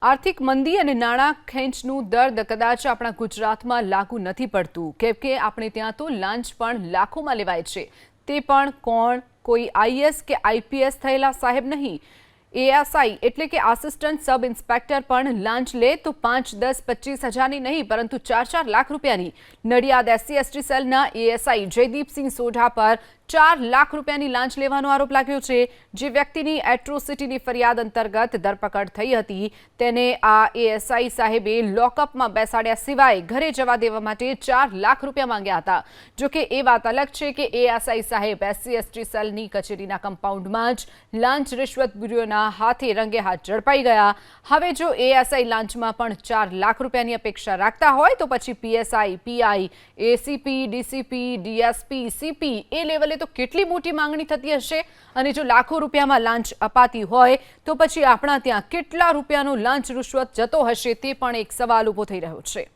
આર્થિક મંદી અને નાણાં ખેંચનું દર્દ કદાચ આપણા ગુજરાતમાં લાગુ નથી પડતું કેમ કે આપણે ત્યાં તો લાંચ પણ લાખોમાં લેવાય છે તે પણ કોણ કોઈ આઈએએસ કે આઈપીએસ થયેલા સાહેબ નહીં એએસઆઈ એટલે કે આસિસ્ટન્ટ સબ ઇન્સ્પેક્ટર પણ લાંચ લે તો 5, 10, 25 હજારની નહીં પરંતુ 4-4 લાખ રૂપિયાની નડિયાદ એસસી એસટી સેલના એએસઆઈ જયદીપસિંહ સોઢા પર 4 લાખ રૂપિયાની લાંચ લેવાનો આરોપ લાગ્યો છે। જે વ્યક્તિની એટ્રોસિટીની ફરિયાદ અંતર્ગત ધરપકડ થઈ હતી તેને આ એએસઆઈ સાહેબે લોકઅપમાં બેસાડ્યા સિવાય ઘરે જવા દેવા માટે 4 લાખ રૂપિયા માંગ્યા હતા। જો કે એ વાત અલગ છે કે એએસઆઈ સાહેબ એસસી એસટી સેલની કચેરીના કમ્પાઉન્ડમાં જ લાંચ રિશ્વત બ્યુરોના હાથે રંગે હાથ ઝડપાઈ ગયા। હવે જો એએસઆઈ લાંચમાં પણ 4 લાખ રૂપિયાની અપેક્ષા રાખતા હોય તો પછી PSI, PI, ACP, DCP, DSP, CP એ લેવલે તો કેટલી મોટી માંગણી થતી હશે અને જો લાખો રૂપિયામાં લાંચ અપાતી હોય તો પછી આપણા ત્યાં કેટલા રૂપિયાનો લાંચ રિશ્વત જતો હશે તે પણ એક સવાલ ઊભો થઈ રહ્યો છે।